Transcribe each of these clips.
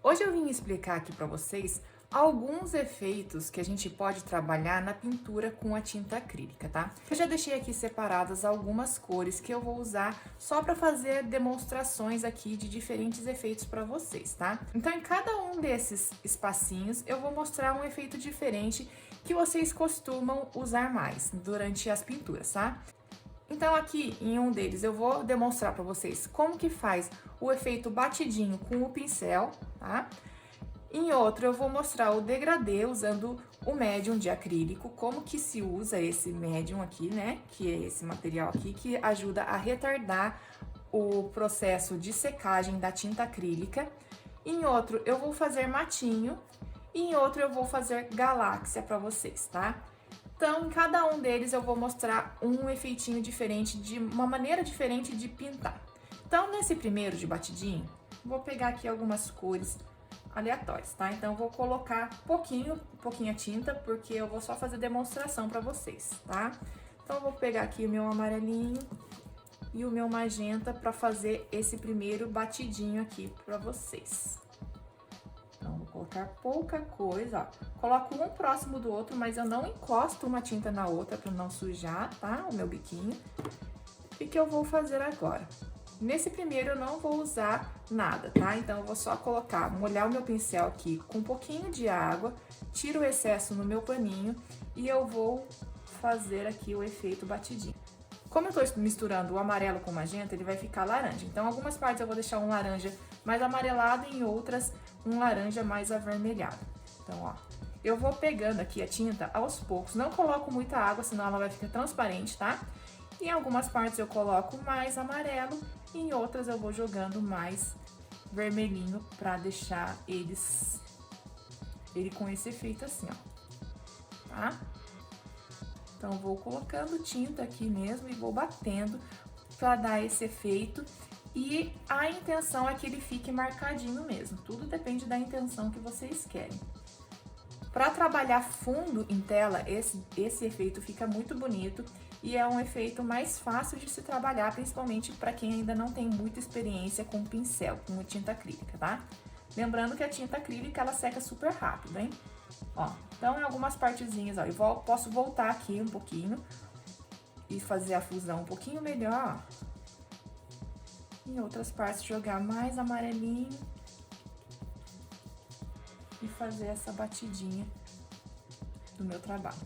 Hoje eu vim explicar aqui para vocês alguns efeitos que a gente pode trabalhar na pintura com a tinta acrílica, tá? Eu já deixei aqui separadas algumas cores que eu vou usar só para fazer demonstrações aqui de diferentes efeitos para vocês, tá? Então, em cada um desses espacinhos, eu vou mostrar um efeito diferente que vocês costumam usar mais durante as pinturas, tá? Então, aqui em um deles, eu vou demonstrar para vocês como que faz o efeito batidinho com o pincel, tá? Em outro, eu vou mostrar o degradê usando o médium de acrílico, como que se usa esse médium aqui, né? Que é esse material aqui, que ajuda a retardar o processo de secagem da tinta acrílica. Em outro, eu vou fazer matinho. E em outro, eu vou fazer galáxia para vocês, tá? Então, em cada um deles eu vou mostrar um efeitinho diferente, de uma maneira diferente de pintar. Então, nesse primeiro de batidinho, vou pegar aqui algumas cores aleatórias, tá? Então, eu vou colocar pouquinha tinta, porque eu vou só fazer demonstração para vocês, tá? Então, eu vou pegar aqui o meu amarelinho e o meu magenta para fazer esse primeiro batidinho aqui para vocês. Então, vou colocar pouca coisa, ó. Coloco um próximo do outro, mas eu não encosto uma tinta na outra para não sujar, tá? O meu biquinho. E o que eu vou fazer agora? Nesse primeiro eu não vou usar nada, tá? Então, eu vou só colocar, molhar o meu pincel aqui com um pouquinho de água, tiro o excesso no meu paninho e eu vou fazer aqui o efeito batidinho. Como eu tô misturando o amarelo com o magenta, ele vai ficar laranja. Então, algumas partes eu vou deixar um laranja mais amarelado e em outras um laranja mais avermelhado. Então, ó, eu vou pegando aqui a tinta aos poucos. Não coloco muita água, senão ela vai ficar transparente, tá? Em algumas partes eu coloco mais amarelo e em outras eu vou jogando mais vermelhinho pra deixar ele com esse efeito assim, ó, tá? Então, vou colocando tinta aqui mesmo e vou batendo para dar esse efeito. E a intenção é que ele fique marcadinho mesmo. Tudo depende da intenção que vocês querem. Para trabalhar fundo em tela, esse efeito fica muito bonito e é um efeito mais fácil de se trabalhar, principalmente para quem ainda não tem muita experiência com pincel, com tinta acrílica, tá? Lembrando que a tinta acrílica, ela seca super rápido, hein? Ó, então, em algumas partezinhas, ó, eu posso voltar aqui um pouquinho e fazer a fusão um pouquinho melhor, ó. Em outras partes, jogar mais amarelinho e fazer essa batidinha do meu trabalho.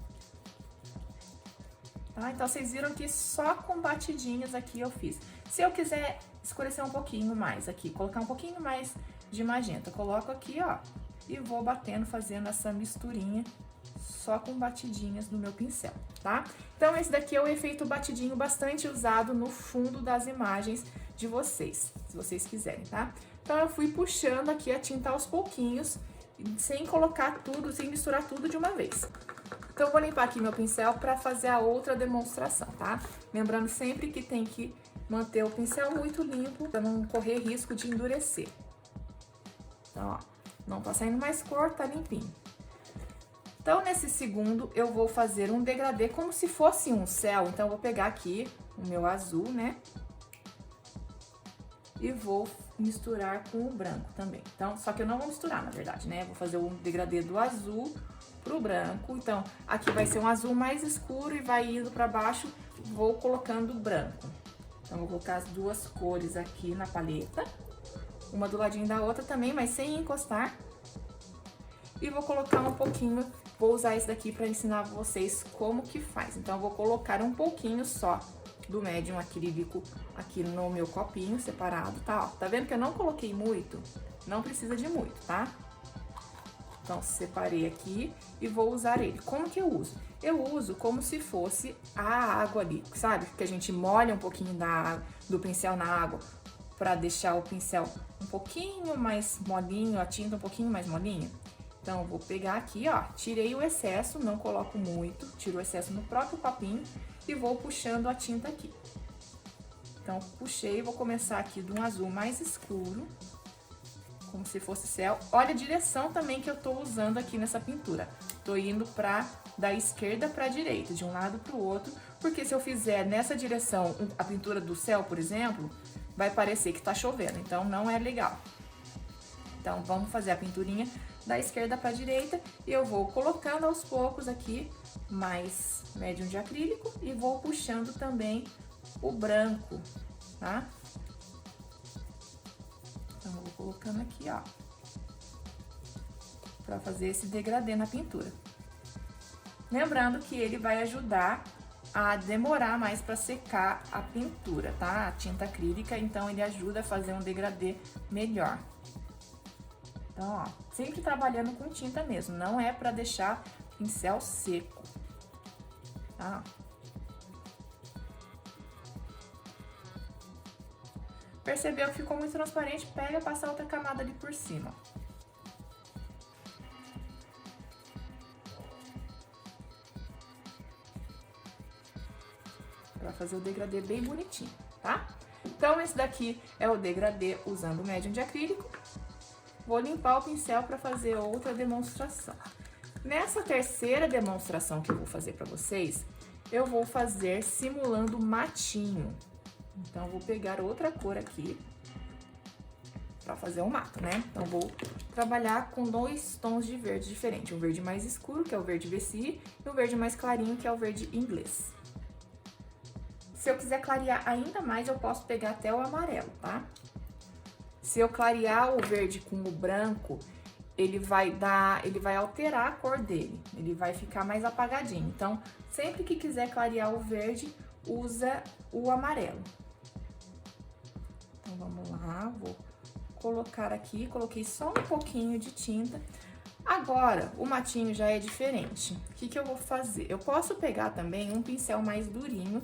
Tá? Então, vocês viram que só com batidinhas aqui eu fiz. Se eu quiser escurecer um pouquinho mais aqui, colocar um pouquinho mais de magenta, coloco aqui, ó, e vou batendo, fazendo essa misturinha só com batidinhas no meu pincel, tá? Então, esse daqui é o efeito batidinho bastante usado no fundo das imagens de vocês, se vocês quiserem, tá? Então, eu fui puxando aqui a tinta aos pouquinhos, sem colocar tudo, sem misturar tudo de uma vez. Então, eu vou limpar aqui meu pincel para fazer a outra demonstração, tá? Lembrando sempre que tem que manter o pincel muito limpo para não correr risco de endurecer. Então, ó, não tá saindo mais cor, tá limpinho. Então, nesse segundo, eu vou fazer um degradê como se fosse um céu. Então, eu vou pegar aqui o meu azul, né? E vou misturar com o branco também. Então, só que eu não vou misturar, na verdade, né? Eu vou fazer um degradê do azul pro branco. Então, aqui vai ser um azul mais escuro e vai indo pra baixo, vou colocando branco. Então, vou colocar as duas cores aqui na paleta. Uma do ladinho da outra também, mas sem encostar. E vou colocar um pouquinho, vou usar esse daqui para ensinar vocês como que faz. Então, eu vou colocar um pouquinho só do médium acrílico aqui no meu copinho separado, tá? Ó, tá vendo que eu não coloquei muito? Não precisa de muito, tá? Então, separei aqui e vou usar ele. Como que eu uso? Eu uso como se fosse a água ali, sabe? Que a gente molha um pouquinho do pincel na água para deixar o pincel um pouquinho mais molinho, a tinta um pouquinho mais molinha. Então, eu vou pegar aqui, ó, tirei o excesso, não coloco muito, tiro o excesso no próprio copinho e vou puxando a tinta aqui. Então, puxei, vou começar aqui de um azul mais escuro, como se fosse céu. Olha a direção também que eu tô usando aqui nessa pintura. Tô indo da esquerda pra direita, de um lado pro outro, porque se eu fizer nessa direção a pintura do céu, por exemplo, vai parecer que tá chovendo, então não é legal. Então, vamos fazer a pinturinha da esquerda para a direita e eu vou colocando aos poucos aqui mais médium de acrílico e vou puxando também o branco, tá? Então, eu vou colocando aqui, ó, para fazer esse degradê na pintura. Lembrando que ele vai ajudar a demorar mais para secar a pintura, tá? A tinta acrílica, então ele ajuda a fazer um degradê melhor. Então, ó, sempre trabalhando com tinta mesmo, não é para deixar o pincel seco, tá? Percebeu que ficou muito transparente? Pega e passa outra camada ali por cima. Pra fazer o degradê bem bonitinho, tá? Então, esse daqui é o degradê usando o médium de acrílico. Vou limpar o pincel para fazer outra demonstração. Nessa terceira demonstração que eu vou fazer para vocês, eu vou fazer simulando matinho. Então, vou pegar outra cor aqui para fazer um mato, né? Então, vou trabalhar com 2 tons de verde diferentes. Um verde mais escuro, que é o verde Vessi, e um verde mais clarinho, que é o verde inglês. Se eu quiser clarear ainda mais, eu posso pegar até o amarelo, tá? Se eu clarear o verde com o branco, ele vai alterar a cor dele, ele vai ficar mais apagadinho. Então, sempre que quiser clarear o verde, usa o amarelo. Então, vamos lá, vou colocar aqui, coloquei só um pouquinho de tinta. Agora, o matinho já é diferente. O que eu vou fazer? Eu posso pegar também um pincel mais durinho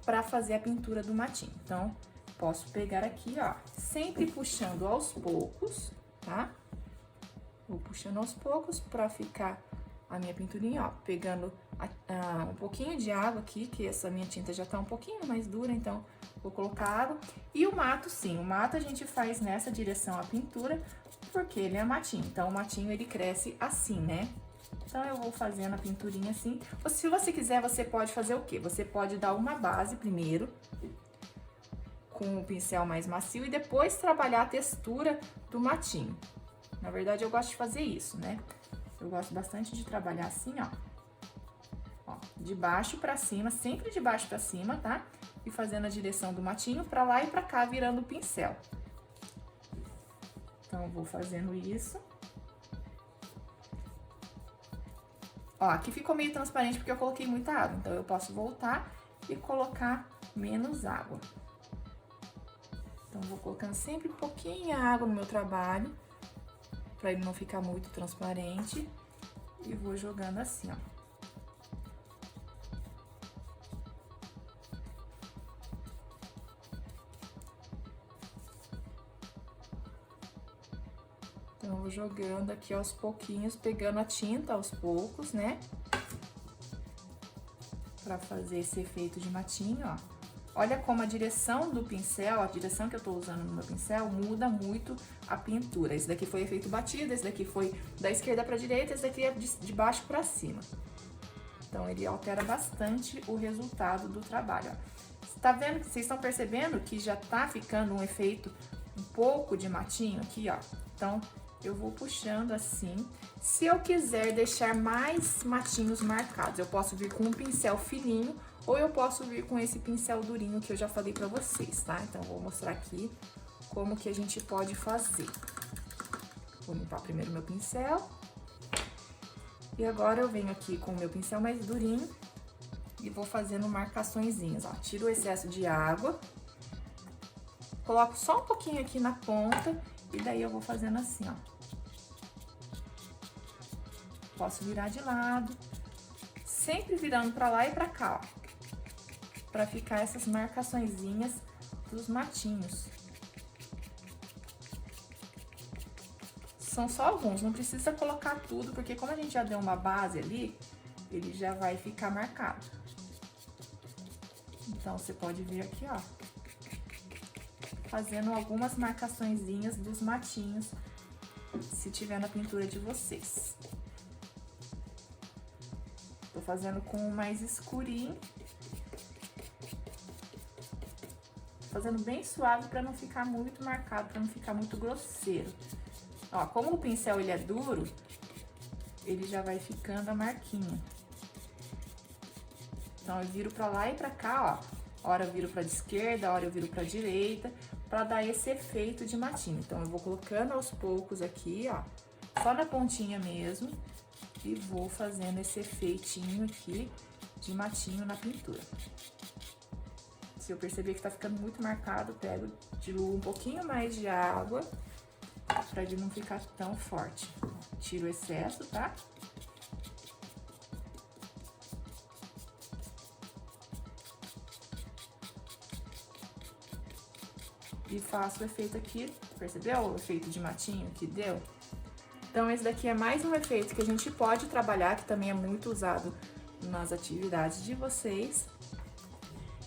para fazer a pintura do matinho. Então, posso pegar aqui, ó, sempre puxando aos poucos, tá? Vou puxando aos poucos para ficar a minha pinturinha, ó, pegando um pouquinho de água aqui, que essa minha tinta já tá um pouquinho mais dura, então vou colocar água. E o mato, sim, o mato a gente faz nessa direção a pintura, porque ele é matinho. Então, o matinho, ele cresce assim, né? Então, eu vou fazendo a pinturinha assim. Se você quiser, você pode fazer o quê? Você pode dar uma base primeiro, com o pincel mais macio, e depois trabalhar a textura do matinho. Na verdade, eu gosto de fazer isso, né? Eu gosto bastante de trabalhar assim, ó. De baixo pra cima, sempre de baixo pra cima, tá? E fazendo a direção do matinho pra lá e pra cá, virando o pincel. Então, eu vou fazendo isso. Ó, aqui ficou meio transparente porque eu coloquei muita água, então eu posso voltar e colocar menos água. Então, vou colocando sempre um pouquinho de água no meu trabalho, pra ele não ficar muito transparente, e vou jogando assim, ó. Então, eu vou jogando aqui aos pouquinhos, pegando a tinta aos poucos, né? Pra fazer esse efeito de matinho, ó. Olha como a direção do pincel, a direção que eu tô usando no meu pincel, muda muito a pintura. Esse daqui foi efeito batida, esse daqui foi da esquerda pra direita, esse daqui é de baixo pra cima. Então, ele altera bastante o resultado do trabalho, ó. Tá vendo? Vocês estão percebendo que já tá ficando um efeito um pouco de matinho aqui, ó. Então, eu vou puxando assim. Se eu quiser deixar mais matinhos marcados, eu posso vir com um pincel fininho ou eu posso vir com esse pincel durinho que eu já falei pra vocês, tá? Então, vou mostrar aqui como que a gente pode fazer. Vou limpar primeiro meu pincel. E agora eu venho aqui com o meu pincel mais durinho e vou fazendo marcaçõezinhas, ó. Tiro o excesso de água, coloco só um pouquinho aqui na ponta e daí eu vou fazendo assim, ó. Posso virar de lado, sempre virando pra lá e pra cá, ó. Pra ficar essas marcaçõezinhas dos matinhos. São só alguns, não precisa colocar tudo, porque como a gente já deu uma base ali, ele já vai ficar marcado. Então, você pode vir aqui, ó, fazendo algumas marcaçõezinhas dos matinhos, se tiver na pintura de vocês. Tô fazendo com o mais escurinho. Fazendo bem suave pra não ficar muito marcado, pra não ficar muito grosseiro. Ó, como o pincel ele é duro, ele já vai ficando a marquinha. Então, eu viro pra lá e pra cá, ó. Hora eu viro pra esquerda, hora eu viro pra direita, pra dar esse efeito de matinho. Então, eu vou colocando aos poucos aqui, ó, só na pontinha mesmo, e vou fazendo esse efeitinho aqui de matinho na pintura. Se eu perceber que tá ficando muito marcado, pego, diluo um pouquinho mais de água, pra ele não ficar tão forte. Tiro o excesso, tá? E faço o efeito aqui, percebeu o efeito de matinho que deu? Então, esse daqui é mais um efeito que a gente pode trabalhar, que também é muito usado nas atividades de vocês.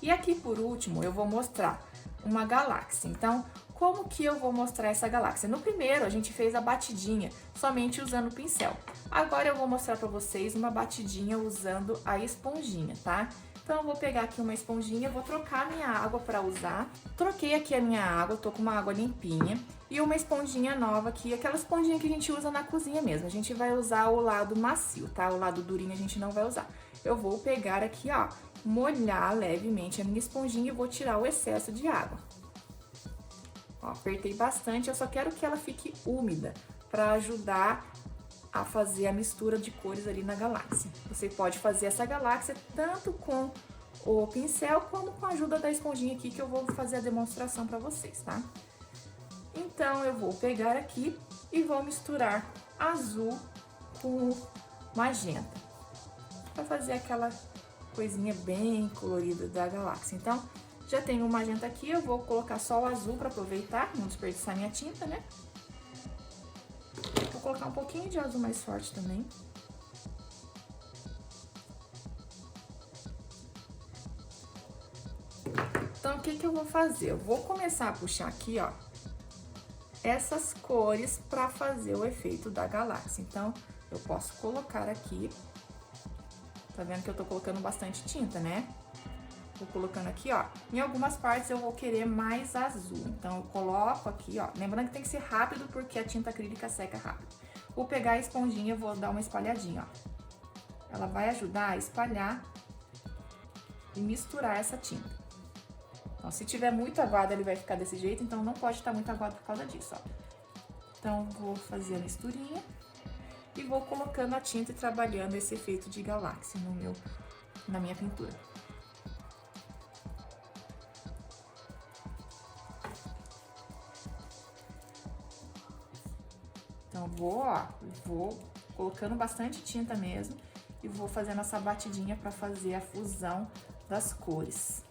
E aqui, por último, eu vou mostrar uma galáxia. Então, como que eu vou mostrar essa galáxia? No primeiro, a gente fez a batidinha somente usando o pincel. Agora, eu vou mostrar pra vocês uma batidinha usando a esponjinha, tá? Então, eu vou pegar aqui uma esponjinha, vou trocar a minha água para usar. Troquei aqui a minha água, tô com uma água limpinha. E uma esponjinha nova aqui, aquela esponjinha que a gente usa na cozinha mesmo. A gente vai usar o lado macio, tá? O lado durinho a gente não vai usar. Eu vou pegar aqui, ó, molhar levemente a minha esponjinha e vou tirar o excesso de água. Ó, apertei bastante, eu só quero que ela fique úmida para ajudar a fazer a mistura de cores ali na galáxia. Você pode fazer essa galáxia tanto com o pincel como com a ajuda da esponjinha aqui que eu vou fazer a demonstração para vocês, tá? Então, eu vou pegar aqui e vou misturar azul com magenta para fazer aquela coisinha bem colorida da galáxia. Então, já tenho o magenta aqui, eu vou colocar só o azul para aproveitar, não desperdiçar minha tinta, né? Vou colocar um pouquinho de azul mais forte também. Então, o que que eu vou fazer? Eu vou começar a puxar aqui, ó, essas cores para fazer o efeito da galáxia. Então, eu posso colocar aqui, tá vendo que eu tô colocando bastante tinta, né? Vou colocando aqui, ó, em algumas partes eu vou querer mais azul, então eu coloco aqui, ó, lembrando que tem que ser rápido porque a tinta acrílica seca rápido. Vou pegar a esponjinha e vou dar uma espalhadinha, ó. Ela vai ajudar a espalhar e misturar essa tinta. Então, se tiver muito aguado, ele vai ficar desse jeito, então não pode estar muito aguado por causa disso, ó. Então, vou fazer a misturinha e vou colocando a tinta e trabalhando esse efeito de galáxia na minha pintura. Então, vou colocando bastante tinta mesmo e vou fazendo essa batidinha para fazer a fusão das cores.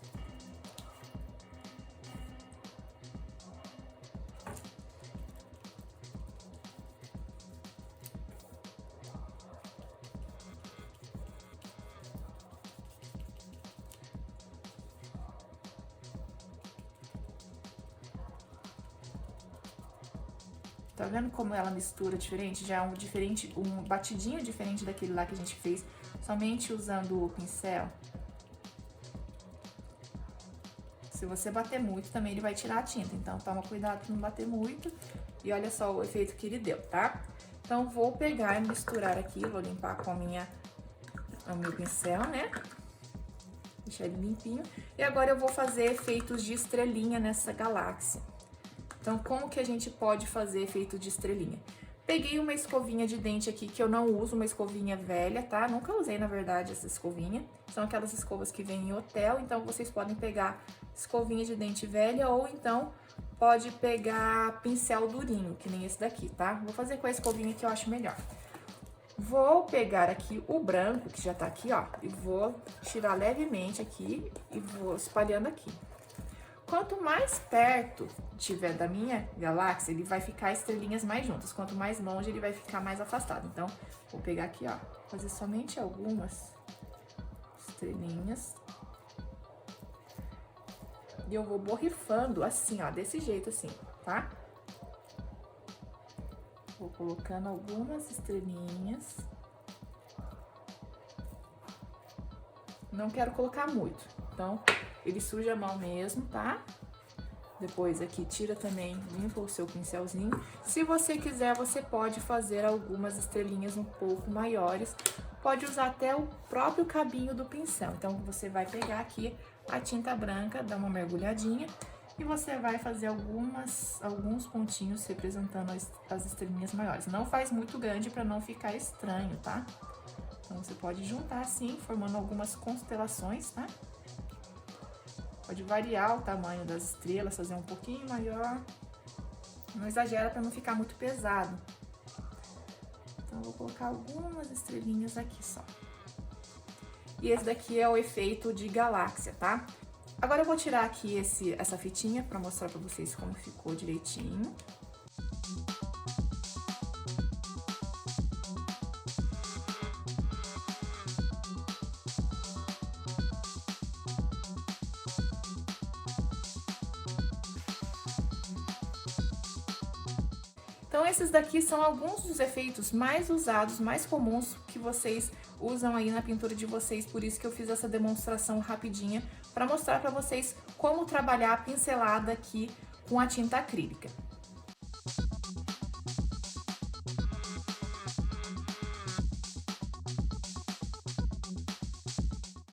Tá vendo como ela mistura diferente? Já é um batidinho diferente daquele lá que a gente fez, somente usando o pincel. Se você bater muito, também ele vai tirar a tinta, então toma cuidado pra não bater muito. E olha só o efeito que ele deu, tá? Então, vou pegar e misturar aqui, vou limpar com o meu pincel, né? Deixar ele limpinho. E agora eu vou fazer efeitos de estrelinha nessa galáxia. Então, como que a gente pode fazer efeito de estrelinha? Peguei uma escovinha de dente aqui, que eu não uso, uma escovinha velha, tá? Nunca usei, na verdade, essa escovinha. São aquelas escovas que vêm em hotel, então vocês podem pegar escovinha de dente velha ou então pode pegar pincel durinho, que nem esse daqui, tá? Vou fazer com a escovinha que eu acho melhor. Vou pegar aqui o branco, que já tá aqui, ó, e vou tirar levemente aqui e vou espalhando aqui. Quanto mais perto tiver da minha galáxia, ele vai ficar estrelinhas mais juntas. Quanto mais longe, ele vai ficar mais afastado. Então, vou pegar aqui, ó, fazer somente algumas estrelinhas. E eu vou borrifando assim, ó, desse jeito assim, tá? Vou colocando algumas estrelinhas. Não quero colocar muito, então ele suja a mão mesmo, tá? Depois aqui tira também, limpa o seu pincelzinho. Se você quiser, você pode fazer algumas estrelinhas um pouco maiores. Pode usar até o próprio cabinho do pincel. Então, você vai pegar aqui a tinta branca, dar uma mergulhadinha e você vai fazer alguns pontinhos representando as estrelinhas maiores. Não faz muito grande para não ficar estranho, tá? Então, você pode juntar assim, formando algumas constelações, tá? Pode variar o tamanho das estrelas, fazer um pouquinho maior. Não exagera para não ficar muito pesado. Então, eu vou colocar algumas estrelinhas aqui só. E esse daqui é o efeito de galáxia, tá? Agora eu vou tirar aqui essa fitinha para mostrar para vocês como ficou direitinho. Então, esses daqui são alguns dos efeitos mais usados, mais comuns que vocês usam aí na pintura de vocês, por isso que eu fiz essa demonstração rapidinha para mostrar para vocês como trabalhar a pincelada aqui com a tinta acrílica.